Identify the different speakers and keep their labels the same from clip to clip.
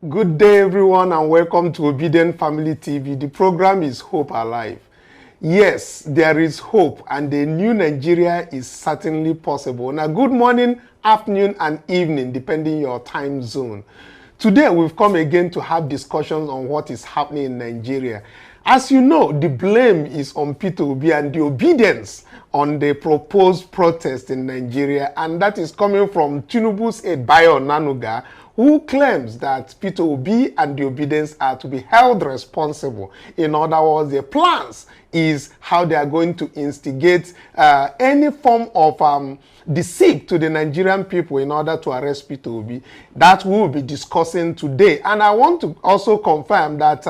Speaker 1: Good day, everyone, and welcome to Obidient Family TV. The program is Hope Alive. Yes, there is hope, and a new Nigeria is certainly possible. Now, good morning, afternoon, and evening, depending your time zone. Today, we've come again to have discussions on what is happening in Nigeria. As you know, the blame is on Peter Obi and the Obidients on the proposed protest in Nigeria, and that is coming from Tinubu's aide, Bayo Nanuga, who claims that Peter Obi and the Obidients are to be held responsible. In other words, their plans is how they are going to instigate any form of deceit to the Nigerian people in order to arrest Peter Obi. That we will be discussing today. And I want to also confirm that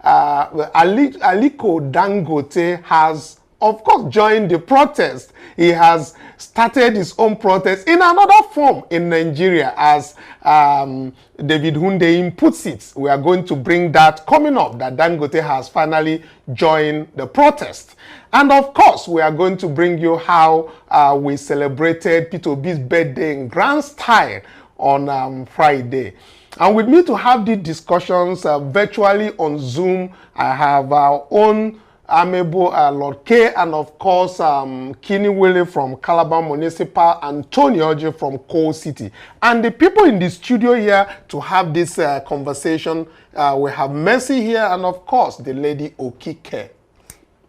Speaker 1: Aliko Dangote has, of course, joined the protest. He has started his own protest in another form in Nigeria, as David Hundeyin puts it. We are going to bring that coming up, that Dangote has finally joined the protest. And of course, we are going to bring you how we celebrated Peter Obi's birthday in grand style on Friday. And with me to have these discussions virtually on Zoom, I have our own amiable Lord K, and of course Kini Willie from Calabar Municipal and Tony Oji from Coal City. And the people in the studio here to have this conversation, we have Mercy here, and of course the lady Okike.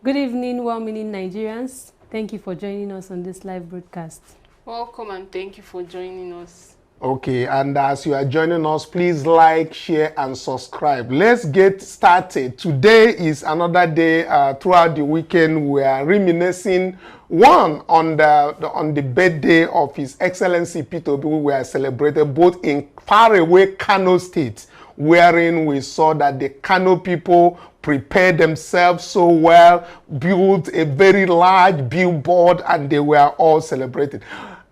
Speaker 2: Good evening, well-meaning Nigerians. Thank you for joining us on this live broadcast.
Speaker 3: Welcome and thank you for joining us.
Speaker 1: Okay, and as you are joining us, please like, share, and subscribe. Let's get started. Today is another day. Throughout the weekend, we are reminiscing on the birthday of His Excellency Peter Obi. We are celebrated both in faraway Kanu State, wherein we saw that the Kanu people prepared themselves so well, built a very large billboard, and they were all celebrated.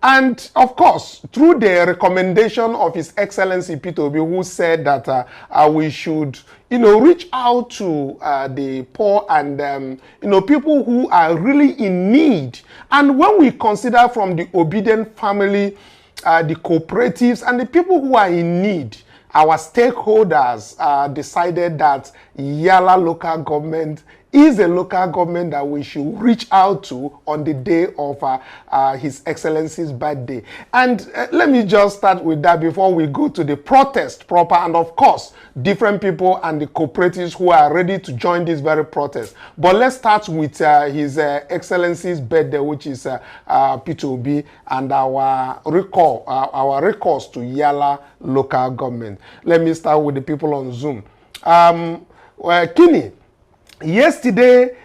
Speaker 1: And of course, through the recommendation of His Excellency Peter Obi, who said that we should, reach out to the poor and, people who are really in need. And when we consider from the Obidient family, the cooperatives and the people who are in need, our stakeholders decided that Yala local government is a local government that we should reach out to on the day of His Excellency's birthday. And let me just start with that before we go to the protest proper, and of course, different people and the cooperatives who are ready to join this very protest. But let's start with His Excellency's birthday, which is Peter Obi, and our recourse to Yala local government. Let me start with the people on Zoom. Kini, yesterday,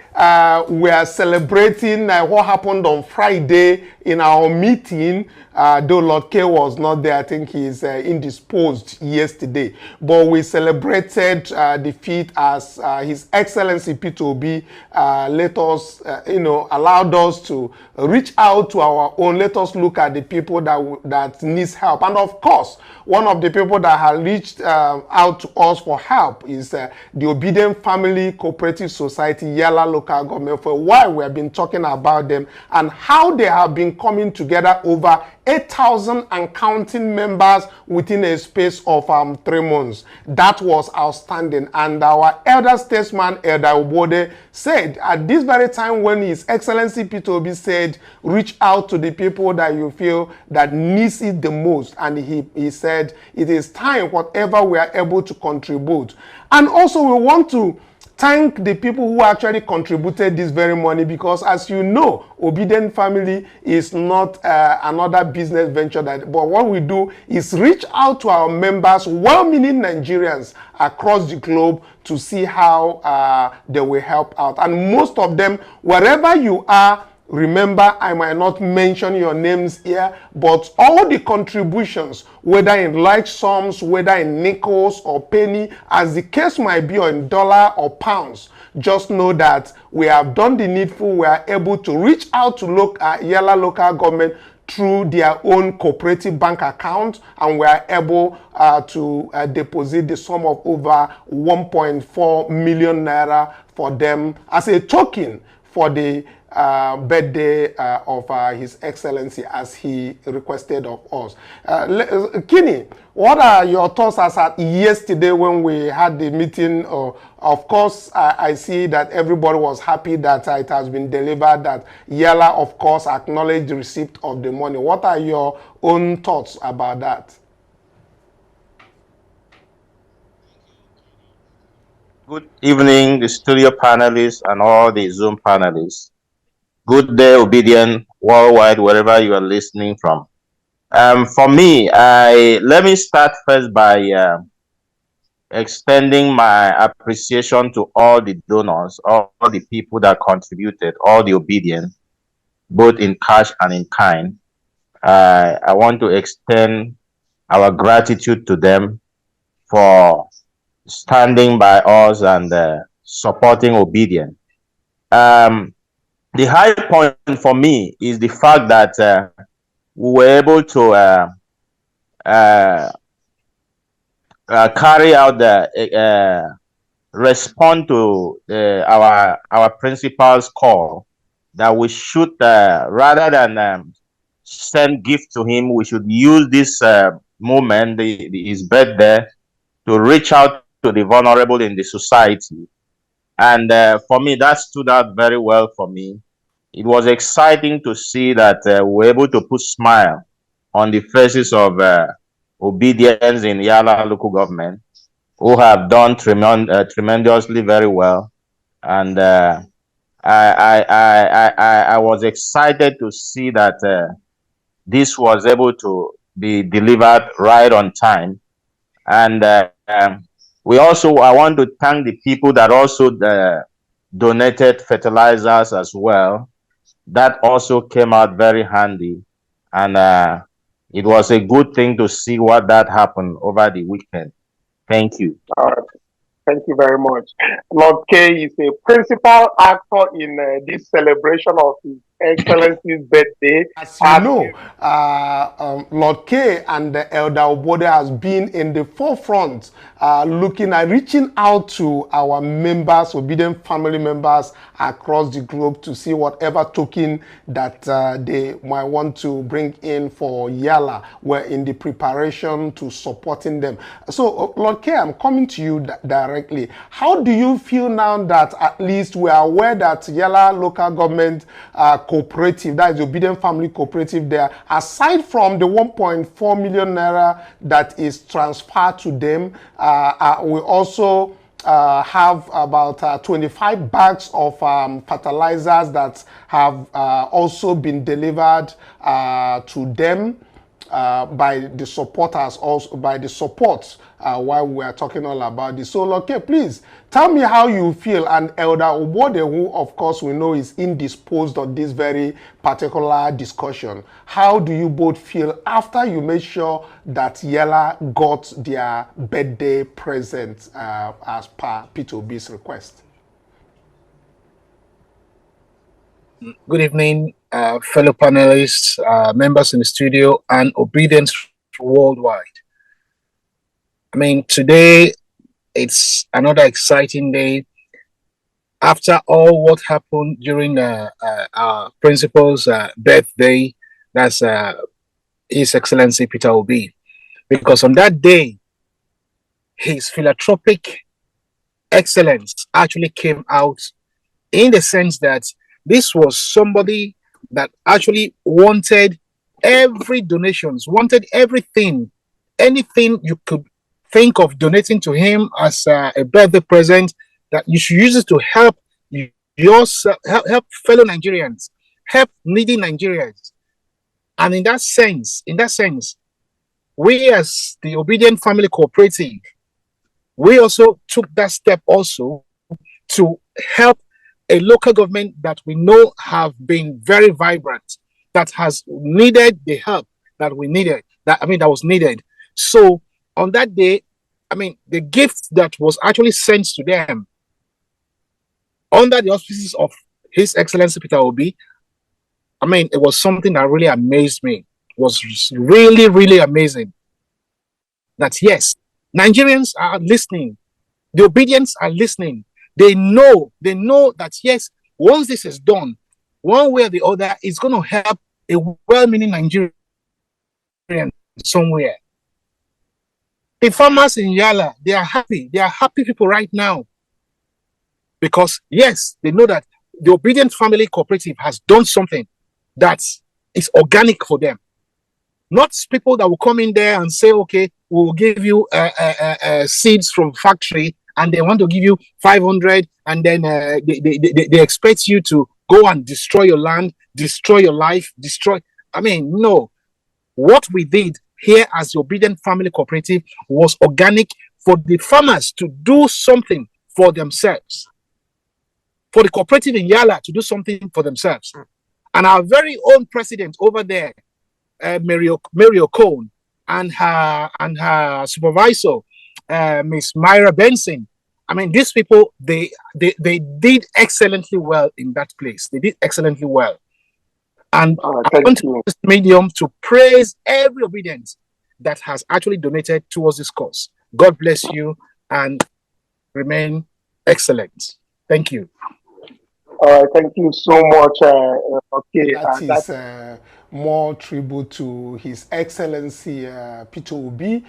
Speaker 1: we are celebrating what happened on Friday in our meeting. Though Lord K was not there, I think he's indisposed yesterday. But we celebrated the feat as His Excellency Peter Obi let us, allowed us to reach out to our own. Let us look at the people that needs help. And of course, one of the people that have reached out to us for help is the Obidient Family Cooperative Society, Yala local government. For a while, we have been talking about them and how they have been coming together, over 8,000 and counting members within a space of 3 months. That was outstanding. And our elder statesman, Elder Obode, said at this very time when His Excellency Peter Obi said, reach out to the people that you feel that needs it the most. And he said, it is time, whatever we are able to contribute. And also we want to thank the people who actually contributed this very money, because as you know, Obidient family is not another business venture, but what we do is reach out to our members, well-meaning Nigerians across the globe, to see how they will help out. And most of them, wherever you are, remember, I might not mention your names here, but all the contributions, whether in large sums, whether in nickels or penny, as the case might be, or in dollar or pounds, just know that we have done the needful. We are able to reach out to Yala local government through their own cooperative bank account, and we are able to deposit the sum of over 1.4 million naira for them as a token for the birthday of His Excellency as he requested of us. Kini, what are your thoughts as at yesterday when we had the meeting? Of course, I see that everybody was happy that it has been delivered, that Yala, of course, acknowledged the receipt of the money. What are your own thoughts about that?
Speaker 4: Good evening, the studio panelists and all the Zoom panelists. Good day, Obidient, worldwide, wherever you are listening from. For me, let me start first by extending my appreciation to all the donors, all the people that contributed, all the Obedience, both in cash and in kind. I want to extend our gratitude to them for standing by us and supporting Obedience. The high point for me is the fact that we were able to carry out the respond to our principal's call that we should rather than send gift to him, we should use this moment, his birthday, to reach out to the vulnerable in the society. And for me, that stood out very well for me. It was exciting to see that we were able to put smile on the faces of Obedience in Yala local government, who have done tremendously very well. And I was excited to see that this was able to be delivered right on time. And I want to thank the people that also donated fertilizers as well. That also came out very handy. And it was a good thing to see what that happened over the weekend. Thank you.
Speaker 1: All right. Thank you very much. Lord K is a principal actor in this celebration of His Excellency's birthday. As you know, Lord K and Elder Obode has been in the forefront looking at reaching out to our members, Obidient family members across the globe to see whatever token that they might want to bring in for Yala. We're in the preparation to supporting them. So, Lord K, I'm coming to you directly. How do you feel now that at least we are aware that Yala local government cooperative, that is the Obidient family cooperative there, aside from the 1.4 million naira that is transferred to them, we also have about 25 bags of fertilizers that have also been delivered to them by the supporters, also by the support while we are talking all about this. So, okay, please tell me how you feel. And Elder Obode, who of course we know is indisposed on this very particular discussion, how do you both feel after you made sure that Yala got their birthday present as per Peter Obi's request?
Speaker 5: Good evening, fellow panelists, members in the studio, and Obedience worldwide. I mean, today it's another exciting day. After all what happened during our principal's birthday, that's His Excellency Peter Obi, because on that day, his philanthropic excellence actually came out in the sense that this was somebody that actually wanted every donations, wanted everything, anything you could think of donating to him as a birthday present, that you should use it to help yourself, help fellow Nigerians, help needy Nigerians. And in that sense, we as the Obidient Family Cooperative, we also took that step also to help a local government that we know have been very vibrant, that has needed the help that we needed, that was needed. So on that day, I mean, the gift that was actually sent to them under the auspices of His Excellency Peter Obi, I mean, it was something that really amazed me. It was really, really amazing. That yes, Nigerians are listening. The Obedients are listening. They know that yes, once this is done, one way or the other, it's going to help a well-meaning Nigerian somewhere. The farmers in Yala, they are happy. They are happy people right now. Because, yes, they know that the Obidient Family Cooperative has done something that is organic for them. Not people that will come in there and say, okay, we'll give you seeds from factory, and they want to give you 500, and then they expect you to go and destroy your land, destroy your life, destroy. I mean, no. What we did here as the Obidient Family Cooperative was organic for the farmers to do something for themselves. For the cooperative in Yala to do something for themselves. And our very own president over there, Mary O'Cone, and her supervisor, Miss Myra Benson. I mean, these people, they did excellently well in that place. They did excellently well. And I want to use this medium to praise every Obidient that has actually donated towards this cause. God bless you and remain excellent. Thank you.
Speaker 1: Thank you so much. That is more tribute to His Excellency Peter Obi,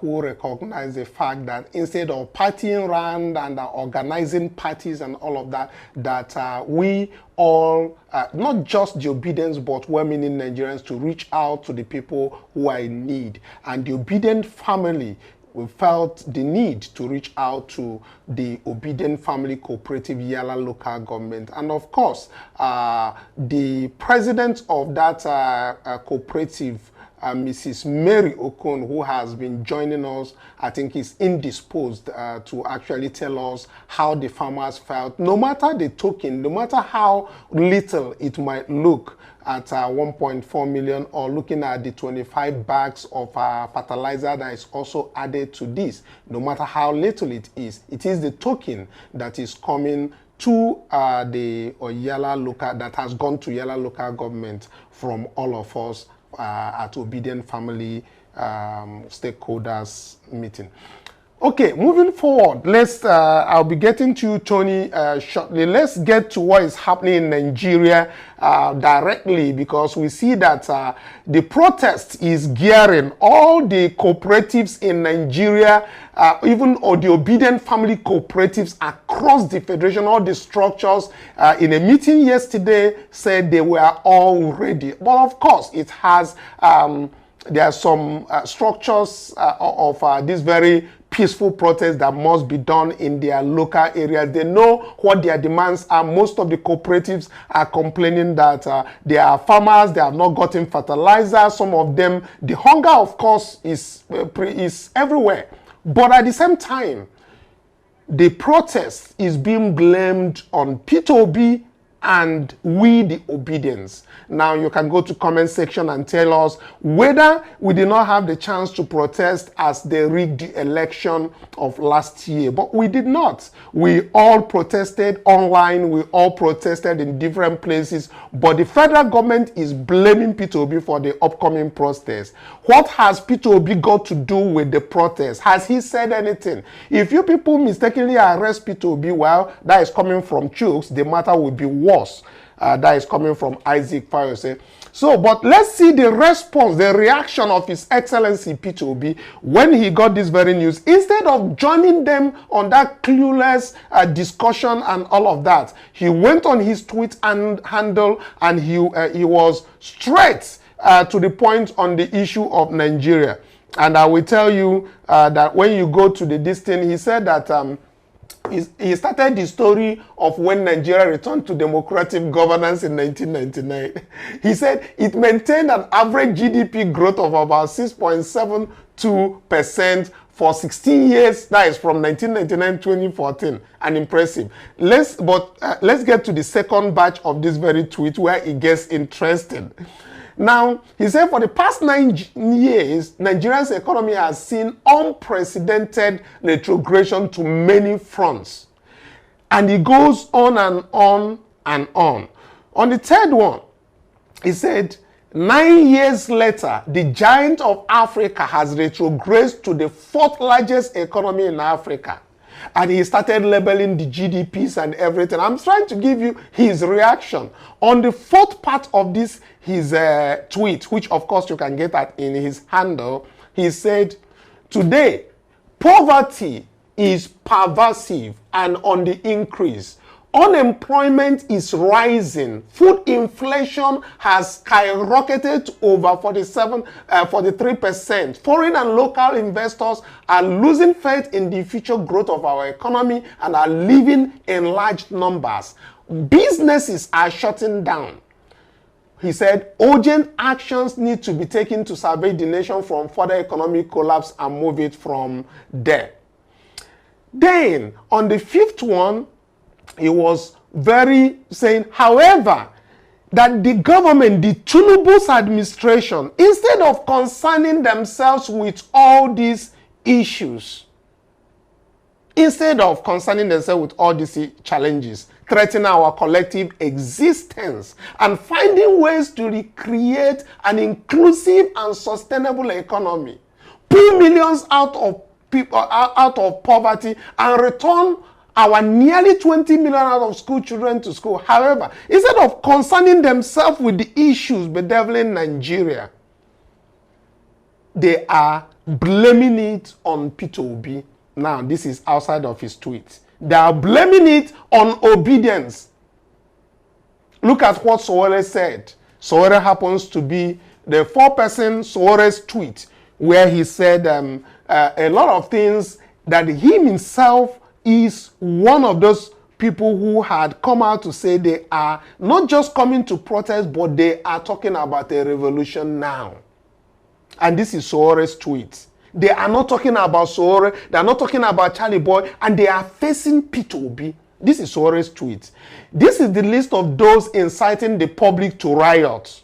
Speaker 1: who recognized the fact that instead of partying around and organizing parties and all of that, that we all, not just the Obedients, but well-meaning Nigerians, to reach out to the people who are in need. And the Obidient family, we felt the need to reach out to the Obidient Family Cooperative Yala local government. And of course, the president of that cooperative, Mrs. Mary Okon, who has been joining us, I think is indisposed to actually tell us how the farmers felt. No matter the token, no matter how little it might look, at 1.4 million, or looking at the 25 bags of fertilizer that is also added to this, no matter how little it is the token that is coming to the Yala local, that has gone to Yala local government from all of us at Obidient Family stakeholders meeting. Okay, moving forward, let's I'll be getting to you, Tony, shortly. Let's get to what is happening in Nigeria directly, because we see that the protest is gearing. All the cooperatives in Nigeria, even the Obidient Family Cooperatives across the federation, all the structures, in a meeting yesterday said they were all ready. But of course, it has, there are some structures of this very peaceful protest that must be done in their local areas. They know what their demands are. Most of the cooperatives are complaining that they are farmers, they have not gotten fertilizer. Some of them, the hunger, of course, is everywhere. But at the same time, the protest is being blamed on Peter Obi and we the Obedients. Now you can go to comment section and tell us whether we did not have the chance to protest as they rigged the election of last year. But we did not. We all protested online, we all protested in different places, but the federal government is blaming Peter Obi for the upcoming protest. What has Peter Obi got to do with the protest? Has he said anything? If you people mistakenly arrest Peter Obi, well, that is coming from Chooks, the matter will be worse. That is coming from Isaac Fayose. So, but let's see the response, the reaction of His Excellency Peter Obi when he got this very news. Instead of joining them on that clueless discussion and all of that, he went on his tweet and handle, and he was straight to the point on the issue of Nigeria. And I will tell you that when you go to this thing, he said that he started the story of when Nigeria returned to democratic governance in 1999. He said it maintained an average GDP growth of about 6.72% for 16 years. That is from 1999 to 2014. And impressive. Let's get to the second batch of this very tweet where it gets interesting. Now, he said for the past 9 years, Nigeria's economy has seen unprecedented retrogression to many fronts. And he goes on and on and on. On the third one, he said, 9 years later, the giant of Africa has retrogressed to the 4th largest economy in Africa. And he started labeling the GDPs and everything. I'm trying to give you his reaction. On the fourth part of this, his tweet, which of course you can get at in his handle, he said, today, poverty is pervasive and on the increase. Unemployment is rising. Food inflation has skyrocketed to over 43%. Foreign and local investors are losing faith in the future growth of our economy and are leaving in large numbers. Businesses are shutting down. He said, urgent actions need to be taken to salvage the nation from further economic collapse and move it from there. Then, on the fifth one, he was very saying, however, that the government, the Tinubu's administration, instead of concerning themselves with all these issues, instead of concerning themselves with all these challenges, threatening our collective existence, and finding ways to recreate an inclusive and sustainable economy, pull millions out of people out of poverty, and return our nearly 20 million out of school children to school. However, instead of concerning themselves with the issues bedeviling Nigeria, they are blaming it on Peter Obi. Now, this is outside of his tweet. They are blaming it on Obedience. Look at what Sowore said. Sowore happens to be the four-person Sowore's tweet, where he said a lot of things that he himself is one of those people who had come out to say they are not just coming to protest, but they are talking about a revolution now. And this is Sowore's tweet. They are not talking about Sowore, they are not talking about Charlie Boy, and they are facing Peter Obi. This is Sowore's tweet. This is the list of those inciting the public to riot.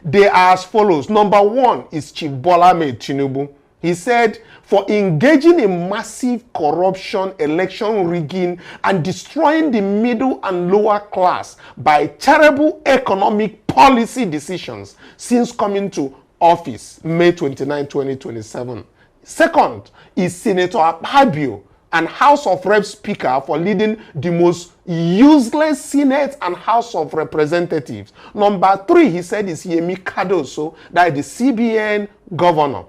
Speaker 1: They are as follows. Number one is Chief Bola Ahmed Tinubu. He said, for engaging in massive corruption, election rigging, and destroying the middle and lower class by terrible economic policy decisions since coming to office, May 29, 2027. Second is Senator Akpabio, and House of Reps Speaker, for leading the most useless Senate and House of Representatives. Number three, he said, is Yemi Cardoso, that is the CBN governor.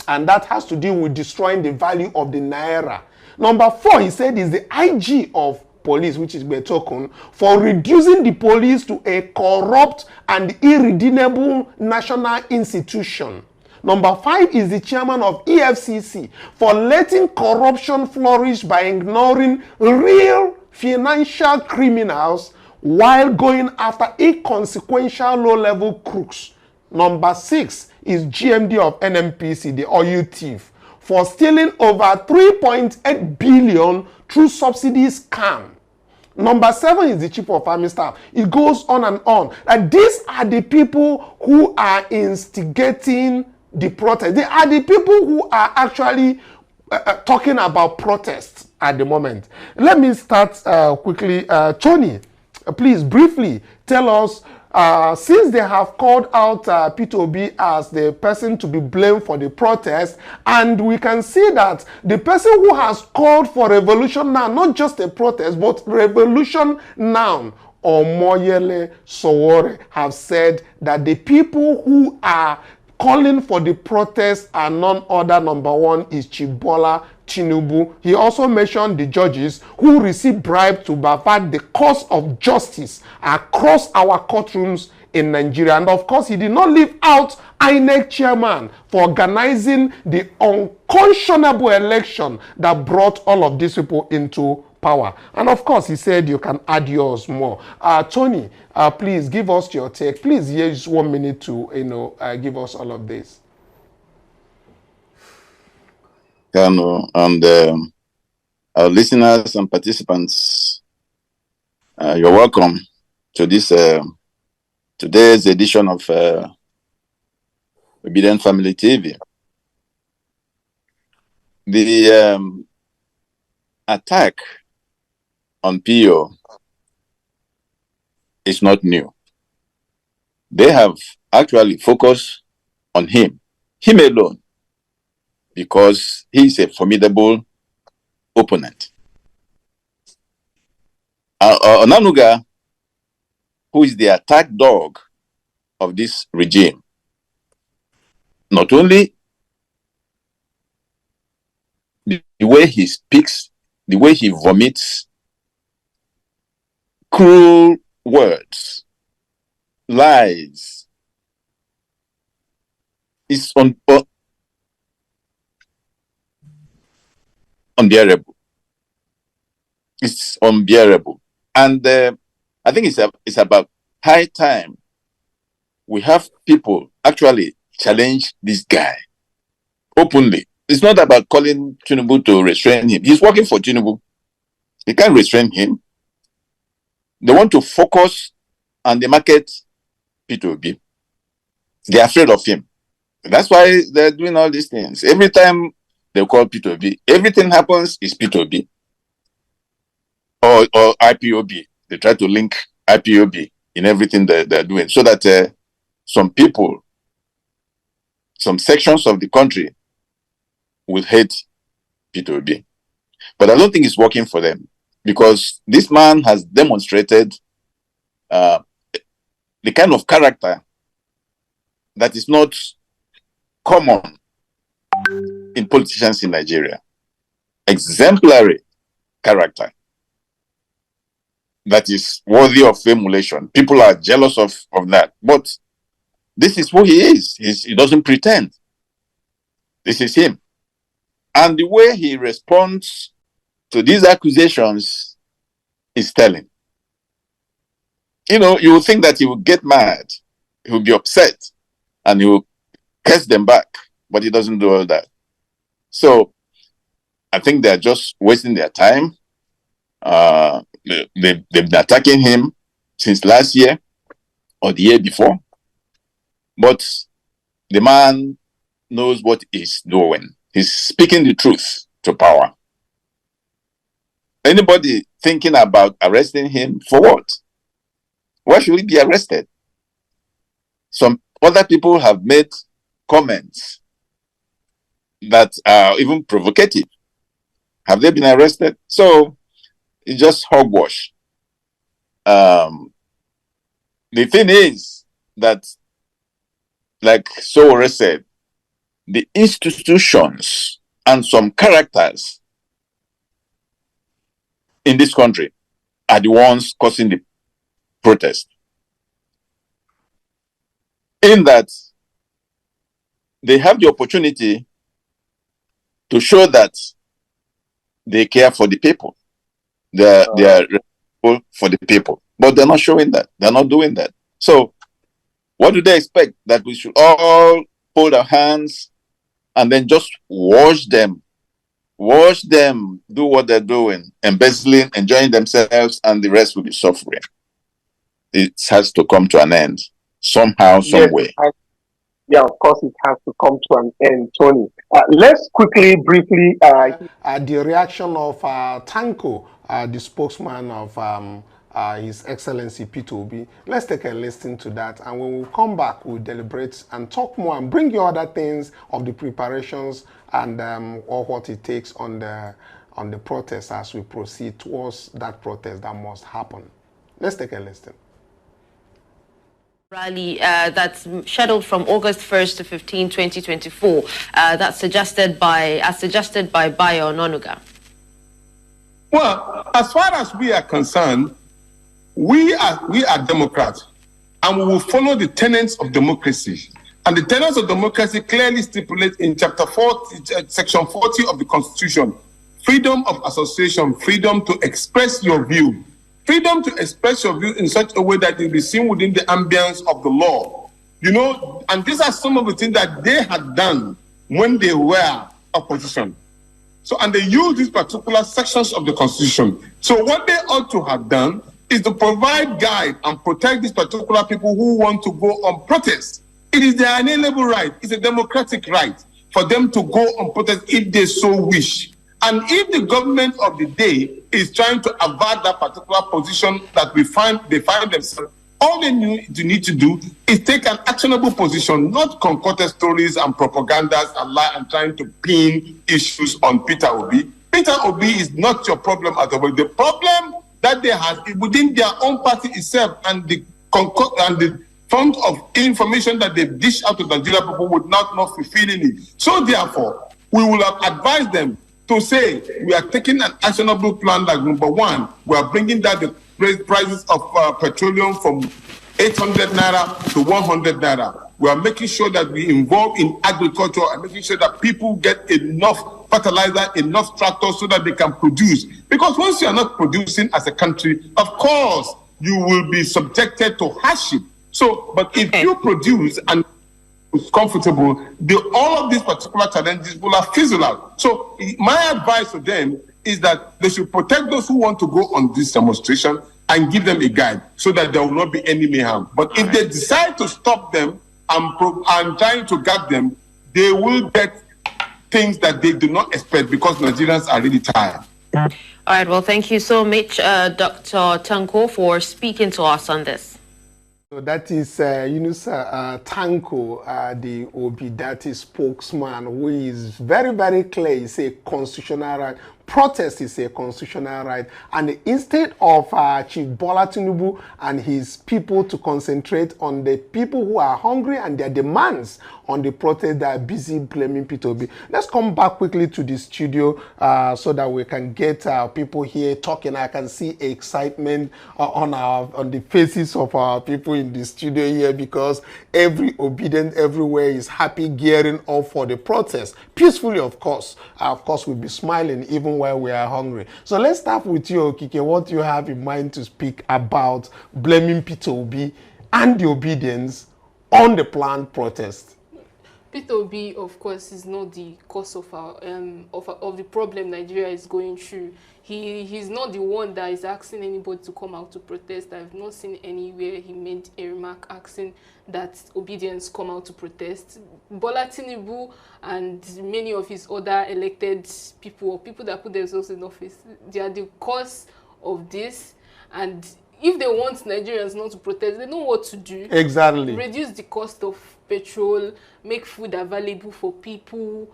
Speaker 1: And that has to do with destroying the value of the Naira. Number four, he said, is the IG of police, which is Betokun, for reducing the police to a corrupt and irredeemable national institution. Number five is the chairman of EFCC, for letting corruption flourish by ignoring real financial criminals while going after inconsequential low-level crooks. Number six is GMD of NMPC, the oil thief, for stealing over 3.8 billion through subsidy scam. Number seven is the chief of army staff. It goes on and on. And these are the people who are instigating the protest. They are the people who are actually talking about protests at the moment. Let me start quickly. Tony, please briefly tell us, since they have called out Peter Obi as the person to be blamed for the protest, and we can see that the person who has called for revolution now, not just a protest, but revolution now, Omoyele Sowore, have said that the people who are calling for the protest are none other. Number one is Chief Bola Tinubu. He also mentioned the judges who received bribes to pervert the course of justice across our courtrooms in Nigeria. And of course, he did not leave out INEC chairman for organizing the unconscionable election that brought all of these people into power. And of course, he said you can add yours more. Tony, please give us your take. Please use 1 minute to give us all of this.
Speaker 6: Kanu, and our listeners and participants, you're welcome to this today's edition of Obidient Family TV. The attack on PO is not new. They have actually focused on him alone, because he's a formidable opponent. Onanuga, who is the attack dog of this regime, not only the way he speaks, the way he vomits cruel words, lies, is unbearable. It's unbearable. And I think it's about high time we have people actually challenge this guy openly. It's not about calling Tinubu to restrain him. He's working for Tinubu. He can't restrain him. They want to focus on the market Peter Obi. They're afraid of him. That's why they're doing all these things. Every time they call Peter Obi, everything happens is Peter Obi. Or IPOB. They try to link IPOB in everything they're doing so that some people, some sections of the country will hate Peter Obi. But I don't think it's working for them because this man has demonstrated the kind of character that is not common in politicians in Nigeria. Exemplary character that is worthy of emulation. People are jealous of that. But this is who he is. He doesn't pretend. This is him. And the way he responds to these accusations is telling. You know, you would think that he would get mad. He would be upset. And he will curse them back. But he doesn't do all that. So, I think they're just wasting their time. They've been attacking him since last year or the year before. But the man knows what he's doing. He's speaking the truth to power. Anybody thinking about arresting him for what? Why should he be arrested? Some other people have made comments that are even provocative. Have they been arrested? So it's just hogwash. The thing is that, like Sowore said, the institutions and some characters in this country are the ones causing the protest. In that they have the opportunity to show that they care for the people. They are responsible for the people. But they're not showing that. They're not doing that. So what do they expect? That we should all hold our hands and then just watch them do what they're doing, embezzling, enjoying themselves, and the rest will be suffering. It has to come to an end somehow, some way.
Speaker 7: Yeah, of course, it has to come to an end, Tony. Let's briefly...
Speaker 1: the reaction of Tanko, the spokesman of His Excellency Peter Obi. Let's take a listen to that, and when we come back, we'll deliberate and talk more and bring you other things of the preparations and or what it takes on the protest as we proceed towards that protest that must happen. Let's take a listen.
Speaker 8: Rally that's scheduled from August 1st to 15, 2024. That's suggested by Bayo Onanuga.
Speaker 9: Well, as far as we are concerned, we are Democrats, and we will follow the tenets of democracy. And the tenets of democracy clearly stipulate in Chapter 40, Section 40 of the Constitution, freedom of association, freedom to express your view. Freedom to express your view in such a way that it will be seen within the ambience of the law. You know, and these are some of the things that they had done when they were opposition. So, and they use these particular sections of the Constitution. So what they ought to have done is to provide guide and protect these particular people who want to go on protest. It is their inalienable right. It's a democratic right for them to go on protest if they so wish. And if the government of the day is trying to avert that particular position that they find themselves, all they need to do is take an actionable position, not concocted stories and propagandas and lie and trying to pin issues on Peter Obi. Peter Obi is not your problem at all. The problem that they had within their own party itself, and the fund of information that they dish out to the Nigeria people would not fulfilling it. So therefore, we will have advised them to say we are taking an actionable plan. Like number one, we are bringing down the prices of petroleum from 800 naira to 100 naira. We are making sure that we involve in agriculture and making sure that people get enough fertilizer, enough tractors so that they can produce. Because once you are not producing as a country, of course, you will be subjected to hardship. So, but if you produce and it's comfortable, all of these particular challenges will have fizzled out. So my advice to them is that they should protect those who want to go on this demonstration and give them a guide so that there will not be any mayhem. But if they decide to stop them and trying to guard them, they will get things that they do not expect because Nigerians are really tired.
Speaker 8: All right, well, thank you so much, Dr. Tanko, for speaking to us on this.
Speaker 1: So that is Tanko, the Obidients spokesman, who is very, very clear. It's a constitutional right. Protest is a constitutional right. And instead of Chief Bola Tinubu and his people to concentrate on the people who are hungry and their demands on the protest, they are busy blaming Peter Obi. Let's come back quickly to the studio so that we can get people here talking. I can see excitement on the faces of our people in the studio here, because every Obidient everywhere is happy, gearing up for the protest. Peacefully, of course. Of course, we'll be smiling even while we are hungry. So let's start with you, Okike. What you have in mind to speak about blaming Peter Obi and the Obedience on the planned protest?
Speaker 3: Peter Obi, of course, is not the cause of our of the problem Nigeria is going through. He's not the one that is asking anybody to come out to protest. I've not seen anywhere he made a remark asking that Obedience come out to protest. Bola Tinubu and many of his other elected people, or people that put themselves in office, they are the cause of this. And if they want Nigerians not to protest, they know what to do.
Speaker 1: Exactly.
Speaker 3: Reduce the cost of petrol, make food available for people,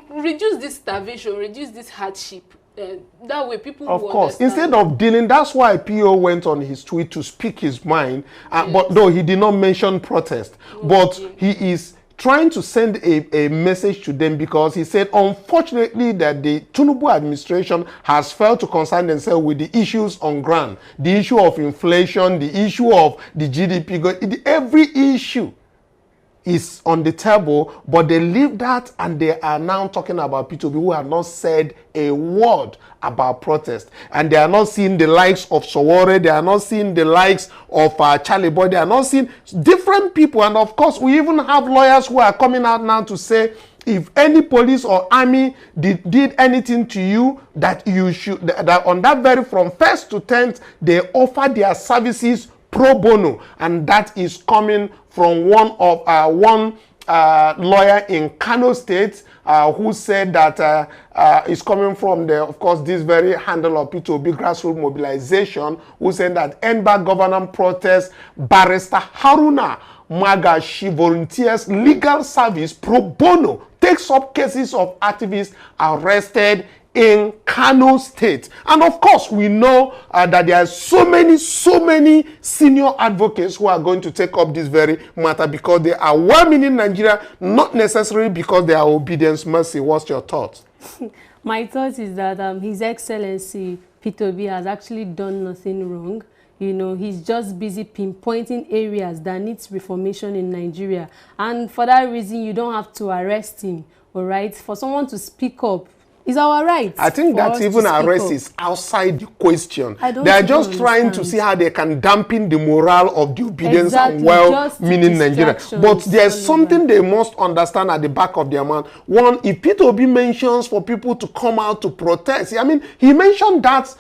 Speaker 3: reduce this starvation, reduce this hardship. That way people will
Speaker 1: course
Speaker 3: understand.
Speaker 1: Instead of dealing, that's why PO went on his tweet to speak his mind,
Speaker 3: Yes.
Speaker 1: but though he did not mention protest, but he is trying to send a message to them, because he said unfortunately that the Tinubu administration has failed to concern themselves with the issues on ground, the issue of inflation, the issue of the GDP, every issue is on the table, but they leave that and they are now talking about Peter Obi, who have not said a word about protest. And they are not seeing the likes of Sowore, they are not seeing the likes of Charlie Boy, they are not seeing different people. And of course, we even have lawyers who are coming out now to say, if any police or army did anything to you, that you should, that on that very from 1st to 10th, they offer their services pro bono. And that is coming from one lawyer in Kanu State, who said that is coming from of course, this very handle of Peter Obi grassroots mobilization, who said that end back government protest, Barrister Haruna Magashi volunteers legal service pro bono, takes up cases of activists arrested in Kanu State. And of course, we know that there are so many senior advocates who are going to take up this very matter, because they are well-meaning Nigeria, not necessarily because they are Obedience mercy. What's your thoughts?
Speaker 2: My thought is that His Excellency Peter Obi has actually done nothing wrong. You know, he's just busy pinpointing areas that needs reformation in Nigeria. And for that reason, you don't have to arrest him, all right? For someone to speak up, it's our right.
Speaker 1: I think that even arrest is outside the question. They are just trying to see how they can dampen the morale of the Obedience and well-meaning Nigeria. But there's something they must understand at the back of their mind. One, if Peter Obi mentions for people to come out to protest, I mean, he mentioned that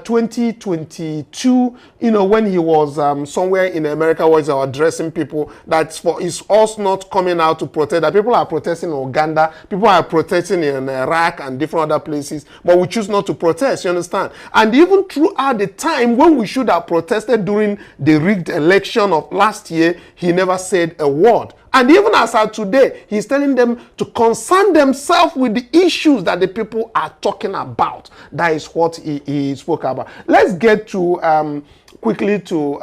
Speaker 1: 2022, you know, when he was somewhere in America where he was addressing people, that's for it's us not coming out to protest. That people are protesting in Uganda, people are protesting in Iraq and different other places, but we choose not to protest, you understand? And even throughout the time when we should have protested during the rigged election of last year, he never said a word And even as of today, he's telling them to concern themselves with the issues that the people are talking about. That is what he spoke about. Let's get to quickly to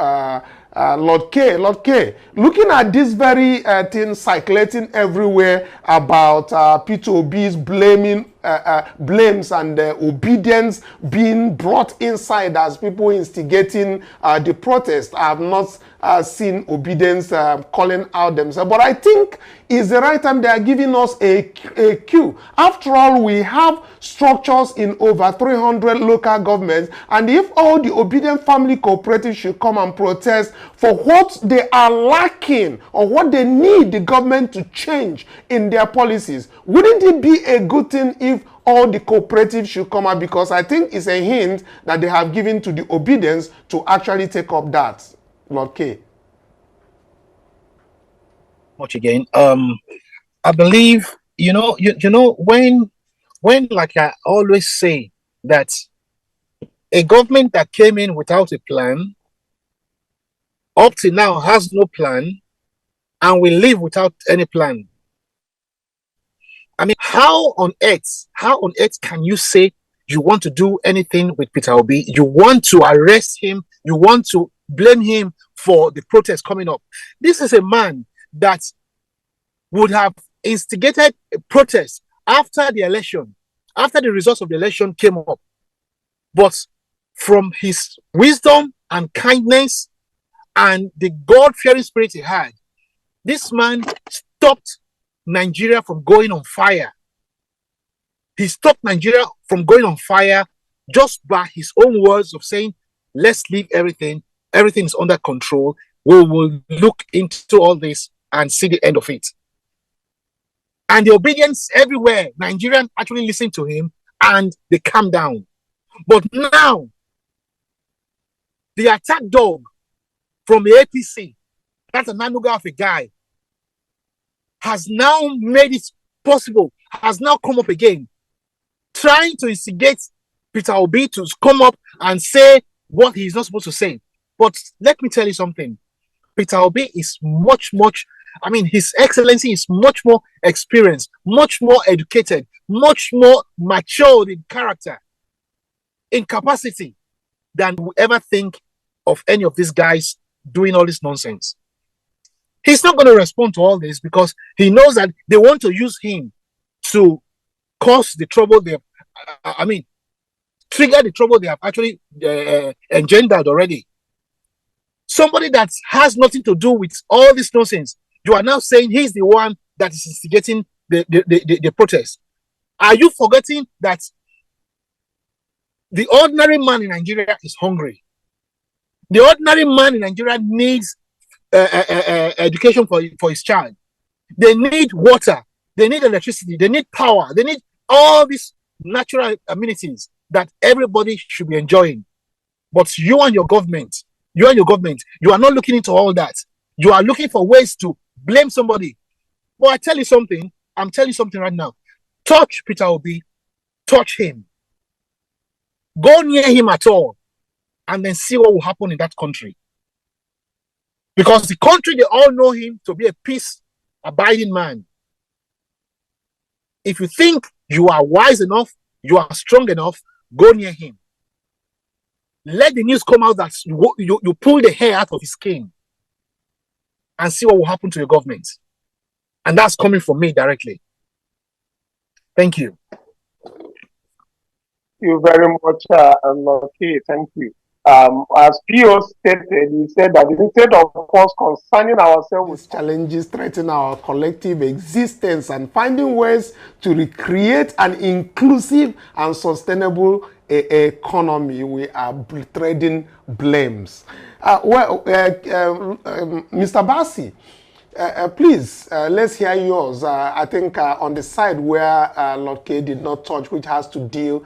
Speaker 1: Lord K. Lord K, looking at this very thing circulating everywhere about Peter Obi's blames and Obedience being brought inside as people instigating the protest. I have not seen Obedience calling out themselves, but I think it's the right time they are giving us a cue. After all, we have structures in over 300 local governments, and if all the Obidient family cooperatives should come and protest for what they are lacking or what they need the government to change in their policies, wouldn't it be a good thing if all the cooperatives should come out? Because I think it's a hint that they have given to the Obedience to actually take up that. Lord K.
Speaker 5: Much again. I believe, when like I always say that a government that came in without a plan up to now has no plan and will live without any plan. I mean, how on earth can you say you want to do anything with Peter Obi? You want to arrest him, you want to blame him for the protest coming up. This is a man that would have instigated a protest after the election, after the results of the election came up. But from his wisdom and kindness and the God-fearing spirit he had, this man stopped Nigeria from going on fire. He stopped Nigeria from going on fire just by his own words of saying, let's leave everything. Everything is under control. We will look into all this and see the end of it. And the Obedience everywhere, Nigerians actually listen to him and they calm down. But now, the attack dog from the APC, that's a nanuga of a guy, has now made it possible, has now come up again, trying to instigate Peter Obi to come up and say what he's not supposed to say. But let me tell you something. Peter Obi is His Excellency is much more experienced, much more educated, much more matured in character, in capacity, than we ever think of any of these guys doing all this nonsense. He's not going to respond to all this because he knows that they want to use him to cause the trouble trigger the trouble they have actually engendered already. Somebody that has nothing to do with all this nonsense, you are now saying he's the one that is instigating the protest. Are you forgetting that the ordinary man in Nigeria is hungry? The ordinary man in Nigeria needs education for his child. They need water. They need electricity. They need power. They need all these natural amenities that everybody should be enjoying. But you and your government, you are not looking into all that. You are looking for ways to blame somebody. Well, I'm telling you something right now. Touch Peter Obi, touch him. Go near him at all, and then see what will happen in that country. Because the country, they all know him to be a peace-abiding man. If you think you are wise enough, you are strong enough, go near him. Let the news come out that you pull the hair out of his skin and see what will happen to your government. And that's coming from me directly. Thank you.
Speaker 7: Thank you very much, Loki. Thank you. As Pio stated, he said that instead of us concerning ourselves with
Speaker 1: challenges threatening our collective existence and finding ways to recreate an inclusive and sustainable economy, we are trading blames. Mr. Bassi, please, let's hear yours. I think on the side where Lord K did not touch, which has to deal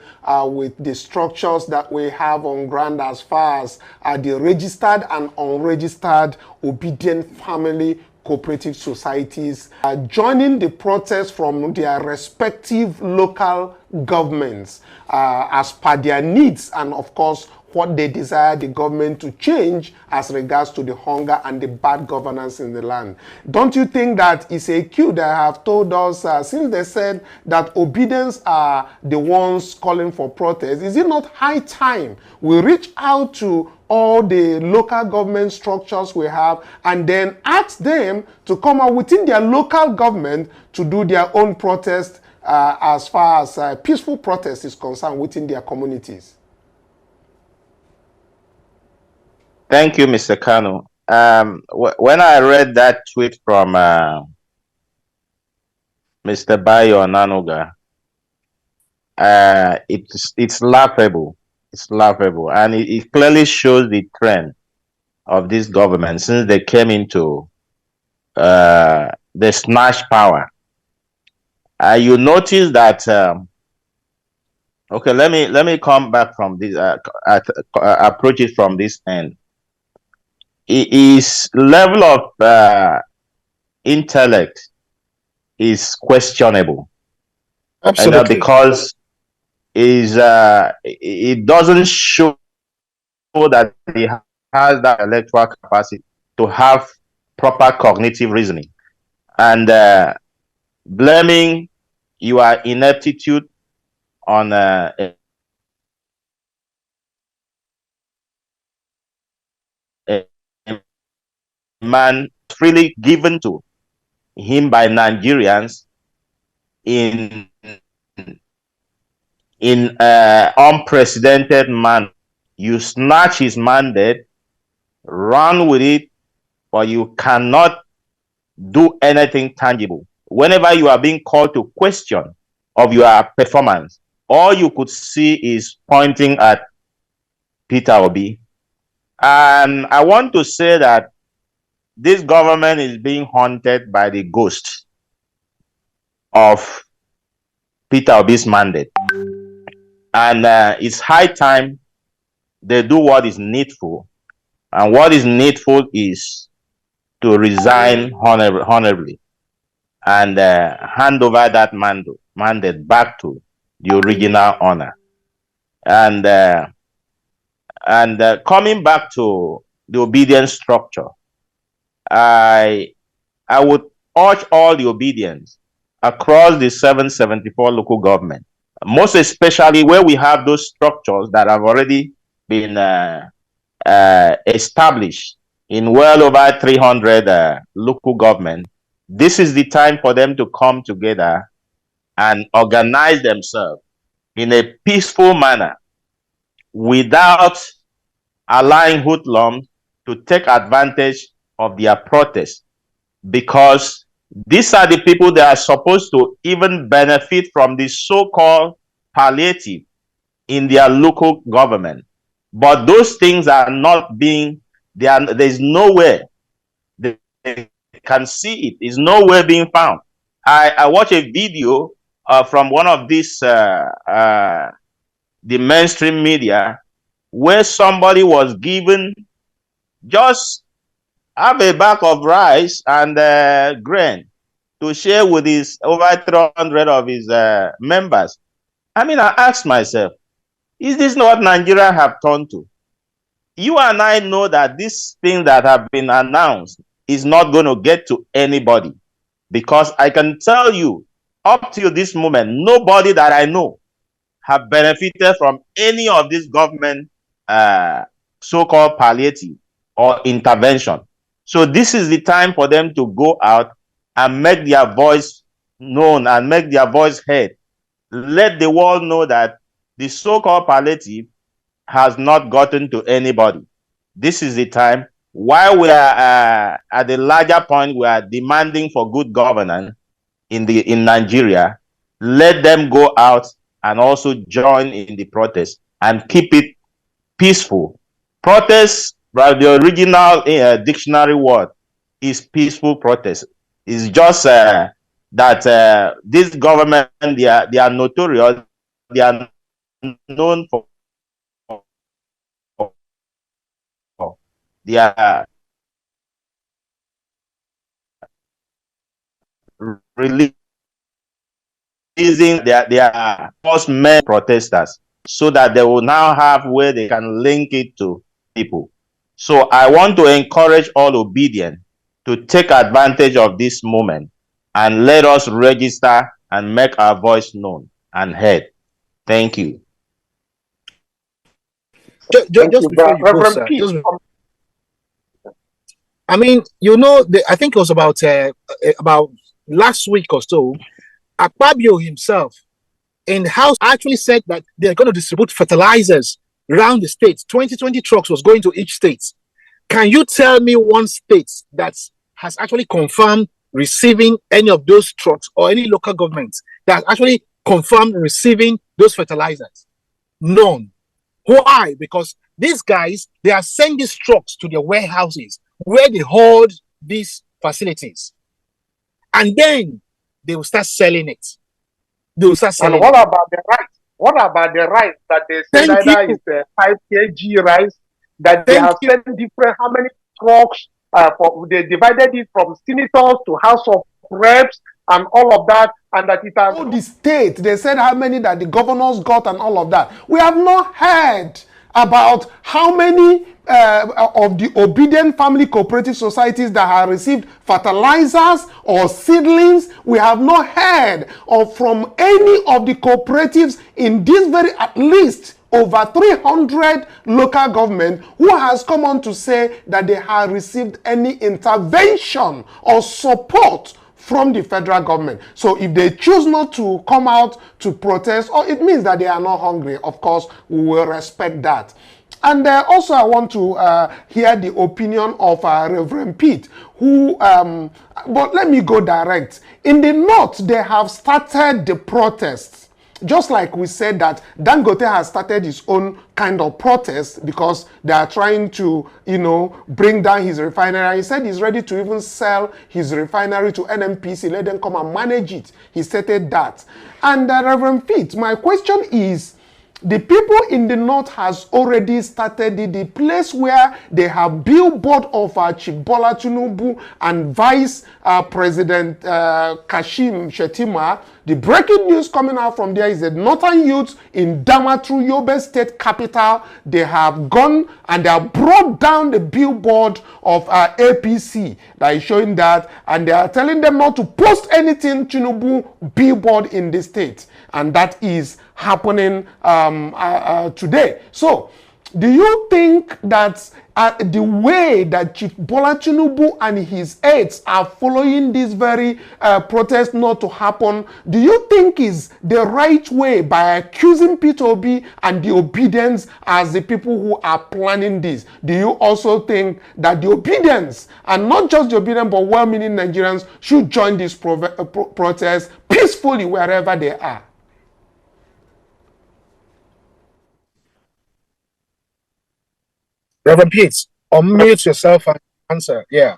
Speaker 1: with the structures that we have on ground as far as the registered and unregistered Obidient family cooperative societies joining the protest from their respective local governments as per their needs and, of course, what they desire the government to change as regards to the hunger and the bad governance in the land. Don't you think that it's a cue that have told us, since they said that Obidients are the ones calling for protest, is it not high time we reach out to all the local government structures we have and then ask them to come out within their local government to do their own protest as far as peaceful protest is concerned within their communities?
Speaker 4: Thank you, Mr. Kanu. When I read that tweet from Mr. Bayo Nanuga, it's laughable. It's laughable, and it clearly shows the trend of this government since they came into the snatch power. You notice that. Okay, let me come back from this. Approach it from this end. His level of intellect is questionable.
Speaker 5: Absolutely.
Speaker 4: And because it doesn't show that he has that intellectual capacity to have proper cognitive reasoning. And blaming your ineptitude on a man freely given to him by Nigerians in unprecedented manner. You snatch his mandate, run with it, but you cannot do anything tangible. Whenever you are being called to question of your performance, all you could see is pointing at Peter Obi. And I want to say that this government is being haunted by the ghost of Peter Obi's mandate. And it's high time they do what is needful. And what is needful is to resign honorably and hand over that mandate back to the original owner. And coming back to the obedience structure, I would urge all the Obedients across the 774 local government, most especially where we have those structures that have already been established in well over 300 local government. This is the time for them to come together and organize themselves in a peaceful manner without allowing hoodlums to take advantage of their protest, because these are the people that are supposed to even benefit from the so-called palliative in their local government. But those things are not being, there's nowhere they can see it. It's nowhere being found. I watched a video from one of these, the mainstream media, where somebody was given just have a bag of rice and grain to share with his over 300 of his members. I mean, I asked myself, is this not what Nigeria have turned to? You and I know that this thing that have been announced is not going to get to anybody, because I can tell you, up till this moment, nobody that I know have benefited from any of this government so-called palliative or intervention. So this is the time for them to go out and make their voice known and make their voice heard. Let the world know that the so-called palliative has not gotten to anybody. This is the time. While we are at the larger point, we are demanding for good governance in Nigeria. Let them go out and also join in the protest and keep it peaceful. Protest, right, the original dictionary word is peaceful protest. It's just that this government, they are notorious, they are known for their releasing their first men protesters. so that they will now have where they can link it to people. So I want to encourage all Obidient to take advantage of this moment and let us register and make our voice known and heard. Thank you.
Speaker 5: Just before you go,
Speaker 7: Reverend
Speaker 5: sir,
Speaker 7: Pete,
Speaker 5: I mean, you know, I think it was about last week or so, Akpabio himself in the House actually said that they're going to distribute fertilizers around the states. 20 trucks was going to each state. Can you tell me one state that has actually confirmed receiving any of those trucks, or any local government that actually confirmed receiving those fertilizers? None. Why? Because these guys, they are sending these trucks to their warehouses where they hold these facilities. And then they will start selling it. They will start selling
Speaker 7: and what about the rice? What about the rice that they said either is 5 kg rice that they have sent different, how many trucks, they divided it from senators to House of Reps and all of that, and that it has...
Speaker 1: Oh, the state, they said how many that the governors got and all of that. We have not heard about how many of the Obidient family cooperative societies that have received fertilizers or seedlings. We have not heard of from any of the cooperatives in this very, at least over 300 local government who has come on to say that they have received any intervention or support from the federal government. So if they choose not to come out to protest, or it means that they are not hungry, of course, we will respect that. And also I want to hear the opinion of Reverend Pete, who, but let me go direct. In the north, they have started the protests. Just like we said that Dangote has started his own kind of protest because they are trying to, you know, bring down his refinery. He said he's ready to even sell his refinery to NNPC, let them come and manage it. He stated that. And Reverend Pete, my question is, the people in the north has already started the place where they have billboard of Chief Bola Tinubu and Vice President Kashim Shettima. The breaking news coming out from there is that northern youths in Damaturu, Yobe State capital, they have gone and they have brought down the billboard of APC that is showing that, and they are telling them not to post anything Tinubu billboard in the state, and that is happening today. So, do you think that the way that Chief Bola Tinubu and his aides are following this very protest not to happen, do you think is the right way by accusing Peter Obi and the Obidients as the people who are planning this? Do you also think that the Obidients, and not just the Obidients but well-meaning Nigerians, should join this protest peacefully wherever they are?
Speaker 5: Reverend Pete, unmute yourself and answer. Yeah.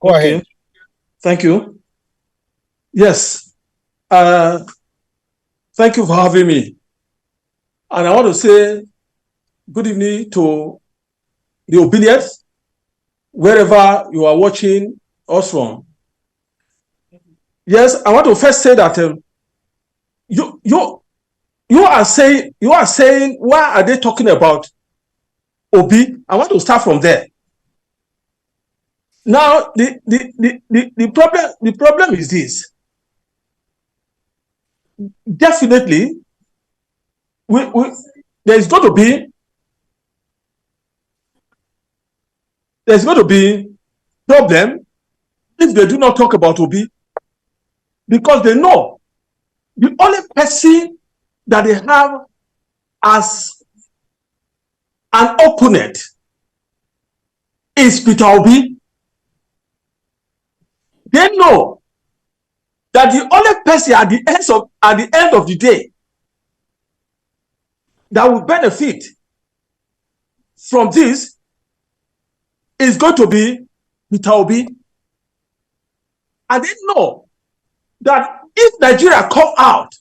Speaker 5: Go ahead.
Speaker 10: Thank you. Yes. Thank you for having me. And I want to say good evening to the Obedience, wherever you are watching us from. Yes, I want to first say that you are saying why are they talking about Obi? I want to start from there. Now, the problem is this. Definitely, there's going to be problem if they do not talk about Obi, because they know the only person that they have as an opponent is Peter Obi. They know that the only person at the end of the day that will benefit from this is going to be Peter Obi. And they know that if Nigeria come out,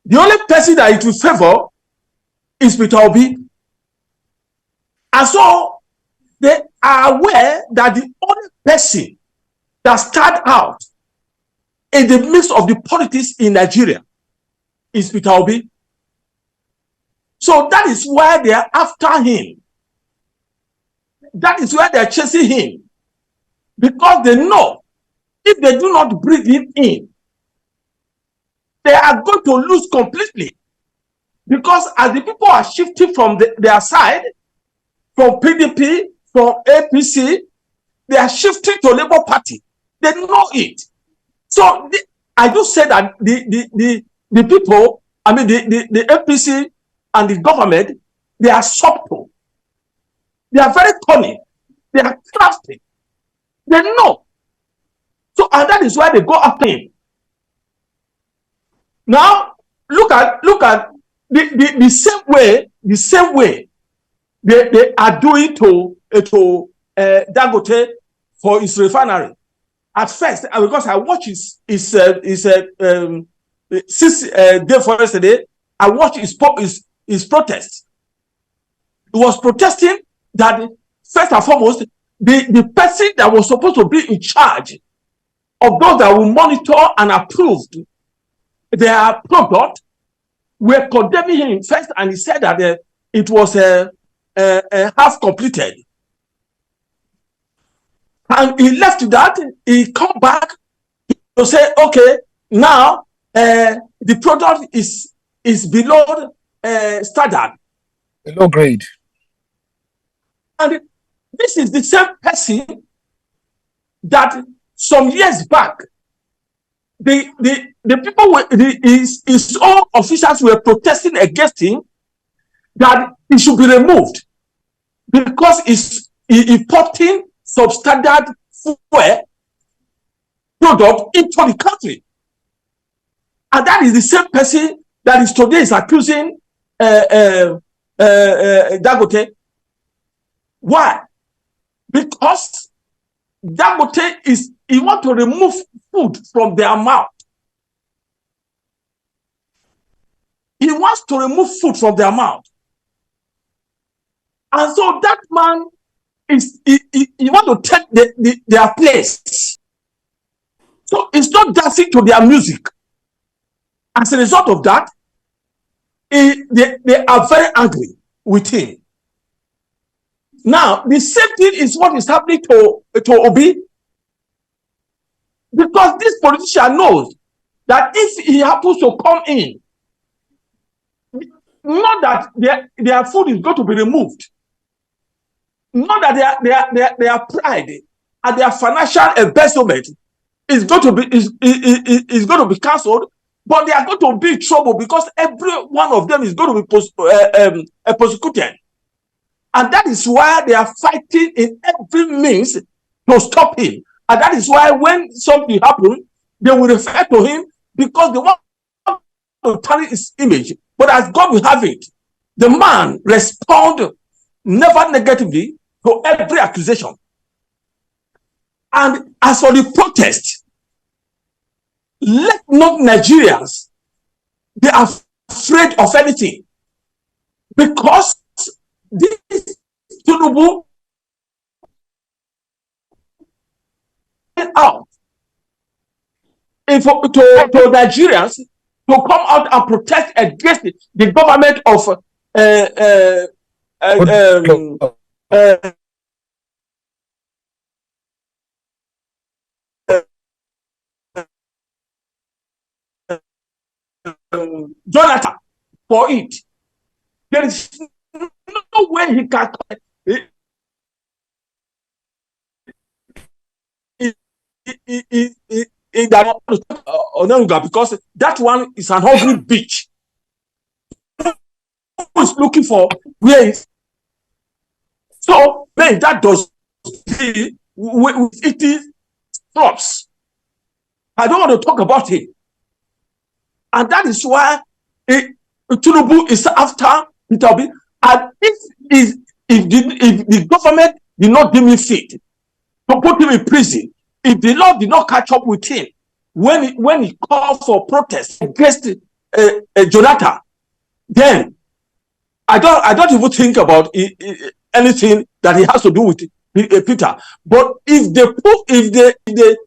Speaker 10: the only person that it will favor is Peter Obi. And so they are aware that the only person that stand out in the midst of the politics in Nigeria is Peter Obi. So that is why they are after him. That is why they are chasing him. Because they know if they do not bring him in, they are going to lose completely. Because as the people are shifting from their side, from PDP, from APC, they are shifting to Labour Party. They know it. So I do say that the people, I mean the APC and the government, they are subtle. They are very cunning. They are crafty. They know. So and that is why they go after him. Now look at the same way they are doing to Dangote for his refinery. At first, because I watched his 6 day for yesterday, I watched his protest. He was protesting that first and foremost, the person that was supposed to be in charge of those that will monitor and approve their product were condemning him first, and he said that it was half completed. And he left that, he come back to say, okay, now the product is below standard.
Speaker 5: Below grade.
Speaker 10: And this is the same person that some years back, the people, his own officials were protesting against him that he should be removed because he's importing substandard fuel product into the country. And that is the same person that is today is accusing Dangote. Why? Because Dangote he want to remove food from their mouth. He wants to remove food from their mouth. And so that man he want to take their place. So it's not dancing to their music. As a result of that, they are very angry with him. Now, the same thing is what is happening to Obi. Because this politician knows that if he happens to come in, not that their food is going to be removed, not that their pride and their financial embezzlement is going to be cancelled, but they are going to be in trouble because every one of them is going to be prosecuted. And that is why they are fighting in every means to stop him. And that is why when something happens, they will refer to him because they want to carry his image. But as God will have it, the man responded never negatively to every accusation. And as for the protest, let not Nigerians be afraid of anything, because this Tinubu out to Nigerians to come out and protest against the government of Jonathan for it. There is no way he can because that one is an ugly bitch. Who is looking for where is so then that does it is props. I don't want to talk about it. And that is why Tinubu is after Peter Obi. And if the government did not give me fit to put him in prison, if the law did not catch up with him when he called for protest against Jonathan, then I don't even think about anything that he has to do with Peter. But if they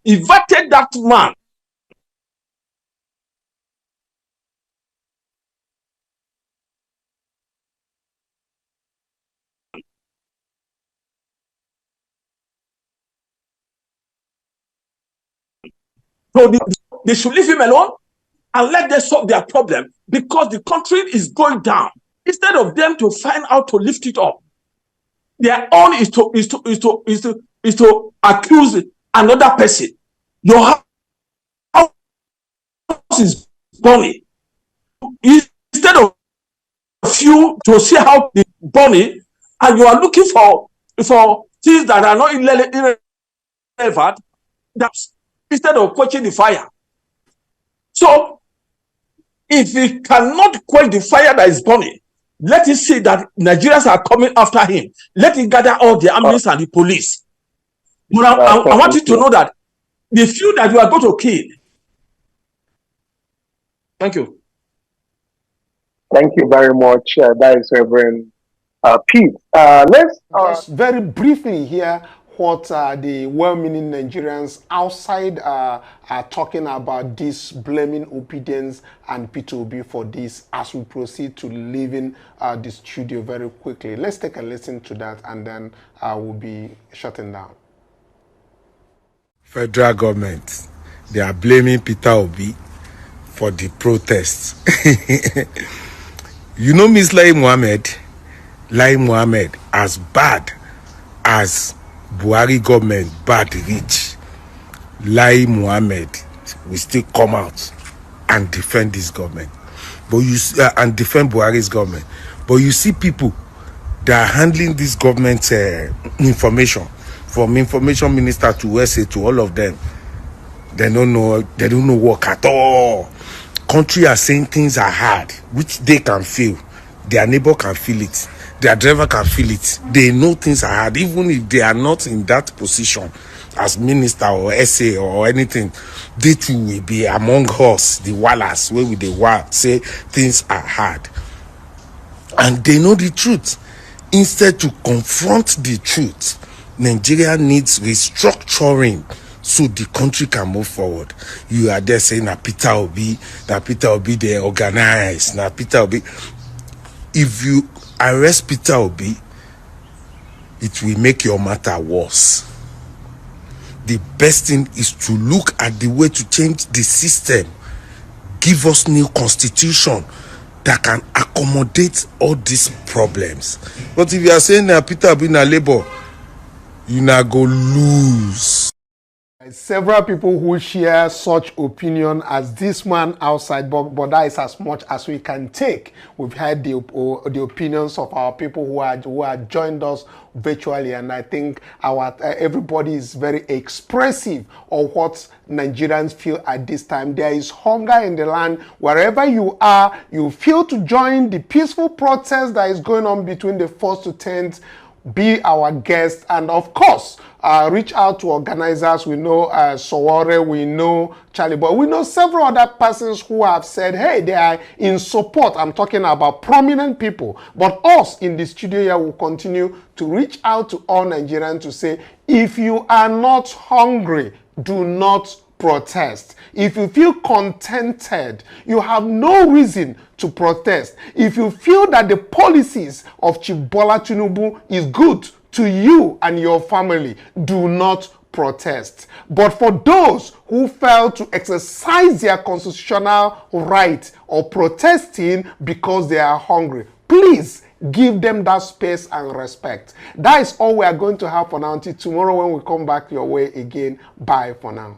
Speaker 10: invited that man So they should leave him alone and let them solve their problem, because the country is going down. Instead of them to find out to lift it up, their own is to accuse another person. Your house is burning. Instead of you to see how the burning, and you are looking for things that are not irrelevant, instead of quenching the fire. So, if he cannot quench the fire that is burning, let it see that Nigerians are coming after him. Let him gather all the armies and the police. But I want you to know that the few that you are going to kill. Thank you.
Speaker 7: Thank you very much. That is Reverend Pete. Let's
Speaker 1: just very briefly hear what the well-meaning Nigerians outside are talking about this, blaming Obedience and Peter Obi for this, as we proceed to leaving the studio very quickly. Let's take a listen to that, and then we'll be shutting down.
Speaker 11: Federal government, they are blaming Peter Obi for the protests. You know Miss Lai Mohammed, as bad as Buhari government bad reach, Lai Mohammed will still come out and defend this government, but you and defend Buhari's government. But you see people that are handling this government information, from information minister to SA to all of them, they don't know work at all. Country are saying things are hard, which they can feel. Their neighbor can feel it. Their driver can feel it. They know things are hard, even if they are not in that position as minister or SA or anything. They too will be among us, the wallers, where with the say things are hard. And they know the truth. Instead to confront the truth, Nigeria needs restructuring so the country can move forward. You are there saying that Peter Obi, they organize. Now Peter Obi, if you arrest Peter Obi, it will make your matter worse. The best thing is to look at the way to change the system. Give us new constitution that can accommodate all these problems. But if you are saying that Peter Obi na labor, you na go lose.
Speaker 1: Several people who share such opinion as this man outside, but that is as much as we can take. We've heard the opinions of our people who are joined us virtually, and I think everybody is very expressive of what Nigerians feel at this time. There is hunger in the land. Wherever you are, you feel to join the peaceful protest that is going on between the 1st to 10th. Be our guest, and of course, reach out to organizers. We know Sowore, we know Charlie, but we know several other persons who have said, hey, they are in support. I'm talking about prominent people. But us in the studio here will continue to reach out to all Nigerians to say, if you are not hungry, do not protest. If you feel contented, you have no reason to protest. If you feel that the policies of Chief Bola Tinubu is good to you and your family, do not protest. But for those who fail to exercise their constitutional right of protesting because they are hungry, please give them that space and respect. That is all we are going to have for now until tomorrow when we come back your way again. Bye for now.